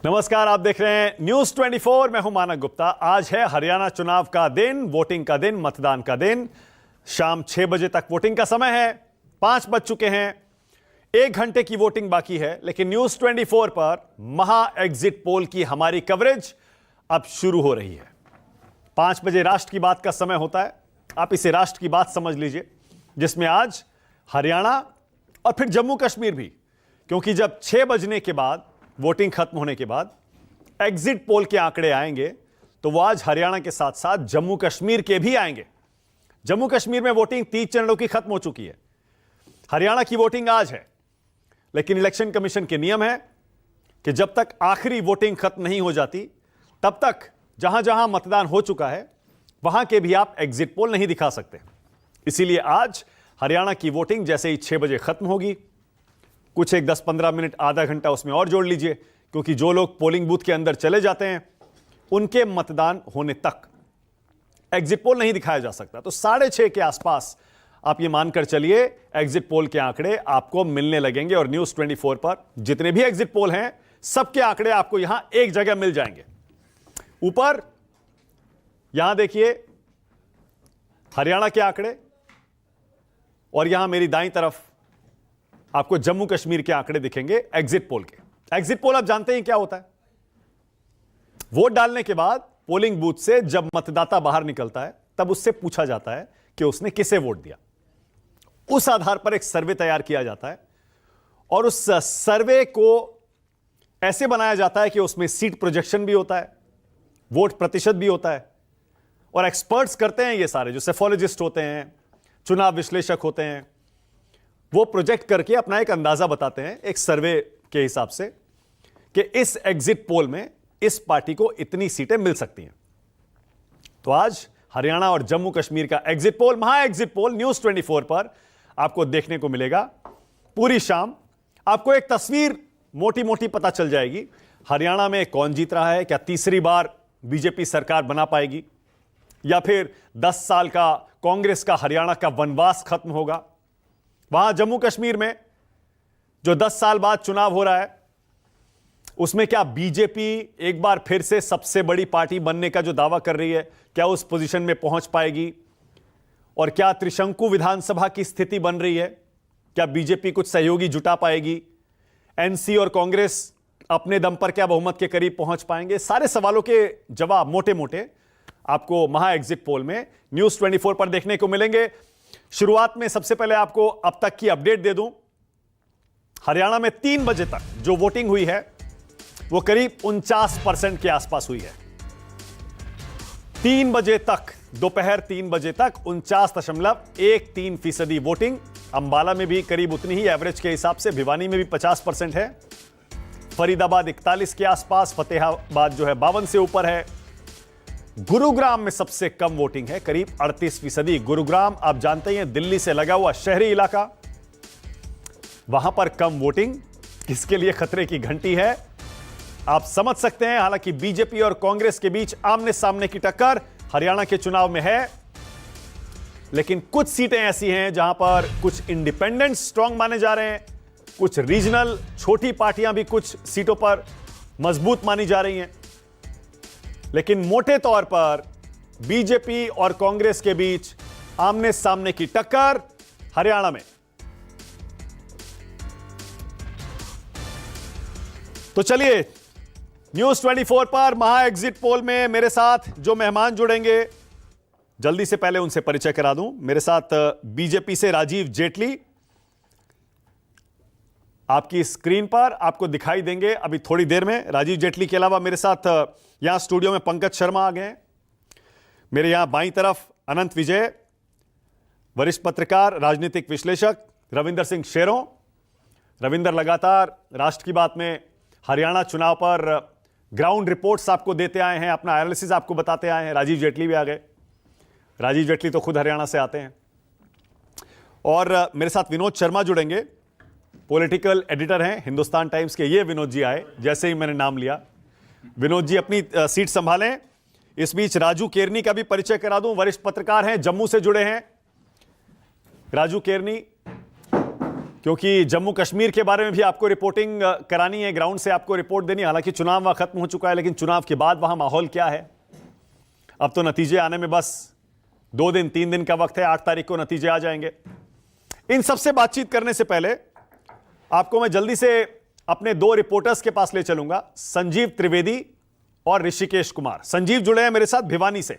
नमस्कार, आप देख रहे हैं न्यूज 24। मैं हूं मानक गुप्ता। आज है हरियाणा चुनाव का दिन, वोटिंग का दिन, मतदान का दिन। शाम 6 बजे तक वोटिंग का समय है। 5 बज चुके हैं। 1 घंटे की वोटिंग बाकी है, लेकिन न्यूज 24 पर महा एग्जिट पोल की हमारी कवरेज अब शुरू हो रही है। 5 बजे राष्ट्र की बात का समय होता है। आप इसे राष्ट्र की बात समझ लीजिए, जिसमें आज हरियाणा और फिर जम्मू कश्मीर भी, क्योंकि जब 6 बजने के बाद, वोटिंग खत्म होने के बाद एग्जिट पोल के आंकड़े आएंगे, तो वो आज हरियाणा के साथ साथ जम्मू कश्मीर के भी आएंगे। जम्मू कश्मीर में वोटिंग 30 चरणों की खत्म हो चुकी है। हरियाणा की वोटिंग आज है, लेकिन इलेक्शन कमीशन के नियम है कि जब तक आखिरी वोटिंग खत्म नहीं हो जाती, तब तक जहां जहां मतदान हो चुका है वहां के भी आप एग्जिट पोल नहीं दिखा सकते। इसीलिए आज हरियाणा की वोटिंग जैसे ही 6 बजे खत्म होगी, कुछ एक 10-15 मिनट, आधा घंटा उसमें और जोड़ लीजिए, क्योंकि जो लोग पोलिंग बूथ के अंदर चले जाते हैं उनके मतदान होने तक एग्जिट पोल नहीं दिखाया जा सकता। तो 6:30 के आसपास आप ये मानकर चलिए, एग्जिट पोल के आंकड़े आपको मिलने लगेंगे। और न्यूज 24 पर जितने भी एग्जिट पोल हैं, सबके आंकड़े आपको यहां एक जगह मिल जाएंगे। ऊपर यहां देखिए हरियाणा के आंकड़े, और यहां मेरी दाईं तरफ आपको जम्मू कश्मीर के आंकड़े दिखेंगे एग्जिट पोल के। एग्जिट पोल आप जानते हैं क्या होता है। वोट डालने के बाद पोलिंग बूथ से जब मतदाता बाहर निकलता है, तब उससे पूछा जाता है कि उसने किसे वोट दिया। उस आधार पर एक सर्वे तैयार किया जाता है, और उस सर्वे को ऐसे बनाया जाता है कि उसमें सीट प्रोजेक्शन भी होता है, वोट प्रतिशत भी होता है, और एक्सपर्ट्स करते हैं ये सारे, जो सेफोलॉजिस्ट होते हैं, चुनाव विश्लेषक होते हैं, वो प्रोजेक्ट करके अपना एक अंदाजा बताते हैं एक सर्वे के हिसाब से कि इस एग्जिट पोल में इस पार्टी को इतनी सीटें मिल सकती हैं। तो आज हरियाणा और जम्मू कश्मीर का एग्जिट पोल, महा एग्जिट पोल न्यूज 24 पर आपको देखने को मिलेगा। पूरी शाम आपको एक तस्वीर मोटी मोटी पता चल जाएगी। हरियाणा में कौन जीत रहा है, क्या तीसरी बार बीजेपी सरकार बना पाएगी, या फिर 10 साल का कांग्रेस का हरियाणा का वनवास खत्म होगा। वहां जम्मू कश्मीर में जो 10 साल बाद चुनाव हो रहा है, उसमें क्या बीजेपी एक बार फिर से सबसे बड़ी पार्टी बनने का जो दावा कर रही है, क्या उस पोजीशन में पहुंच पाएगी? और क्या त्रिशंकु विधानसभा की स्थिति बन रही है, क्या बीजेपी कुछ सहयोगी जुटा पाएगी? एनसी और कांग्रेस अपने दम पर क्या बहुमत के करीब पहुंच पाएंगे? सारे सवालों के जवाब मोटे मोटे आपको महा एग्जिट पोल में न्यूज 24 पर देखने को मिलेंगे। शुरुआत में सबसे पहले आपको अब तक की अपडेट दे दूं। हरियाणा में 3 बजे तक जो वोटिंग हुई है, वो करीब 49% के आसपास हुई है। 3 बजे तक, दोपहर 3 बजे तक 49.13% वोटिंग। अंबाला में भी करीब उतनी ही एवरेज के हिसाब से, भिवानी में भी 50% है, फरीदाबाद 41 के आसपास, फतेहाबाद जो है 52 से ऊपर है। गुरुग्राम में सबसे कम वोटिंग है, करीब 38%। गुरुग्राम आप जानते ही हैं, दिल्ली से लगा हुआ शहरी इलाका, वहां पर कम वोटिंग किसके लिए खतरे की घंटी है, आप समझ सकते हैं। हालांकि बीजेपी और कांग्रेस के बीच आमने सामने की टक्कर हरियाणा के चुनाव में है, लेकिन कुछ सीटें ऐसी हैं जहां पर कुछ इंडिपेंडेंट स्ट्रांग माने जा रहे हैं, कुछ रीजनल छोटी पार्टियां भी कुछ सीटों पर मजबूत मानी जा रही हैं। लेकिन मोटे तौर पर बीजेपी और कांग्रेस के बीच आमने सामने की टक्कर हरियाणा में। तो चलिए, न्यूज 24 पर महा एग्जिट पोल में मेरे साथ जो मेहमान जुड़ेंगे, जल्दी से पहले उनसे परिचय करा दूं। मेरे साथ बीजेपी से राजीव जेटली आपकी स्क्रीन पर आपको दिखाई देंगे अभी थोड़ी देर में। राजीव जेटली के अलावा मेरे साथ यहां स्टूडियो में पंकज शर्मा आ गए हैं। मेरे यहां बाईं तरफ अनंत विजय, वरिष्ठ पत्रकार, राजनीतिक विश्लेषक रविंदर सिंह शेरों। रविंदर लगातार राष्ट्र की बात में हरियाणा चुनाव पर ग्राउंड रिपोर्ट्स आपको देते आए हैं, अपना एनालिसिस आपको बताते आए हैं। राजीव जेटली भी आ गए। राजीव जेटली तो खुद हरियाणा से आते हैं। और मेरे साथ विनोद शर्मा जुड़ेंगे, पॉलिटिकल एडिटर हैं हिंदुस्तान टाइम्स के। ये विनोद जी आए जैसे ही मैंने नाम लिया। विनोद जी अपनी सीट संभालें। इस बीच राजू केरनी का भी परिचय करा दूं, वरिष्ठ पत्रकार हैं, जम्मू से जुड़े हैं। राजू केरनी क्योंकि जम्मू कश्मीर के बारे में भी आपको रिपोर्टिंग करानी है, ग्राउंड से आपको रिपोर्ट देनी है। हालांकि चुनाव वहां खत्म हो चुका है, लेकिन चुनाव के बाद वहां माहौल क्या है, अब तो नतीजे आने में बस 2 दिन 3 दिन का वक्त है। 8 तारीख को नतीजे आ जाएंगे। इन सबसे बातचीत करने से पहले आपको मैं जल्दी से अपने 2 रिपोर्टर्स के पास ले चलूंगा, संजीव त्रिवेदी और ऋषिकेश कुमार। संजीव जुड़े हैं मेरे साथ भिवानी से।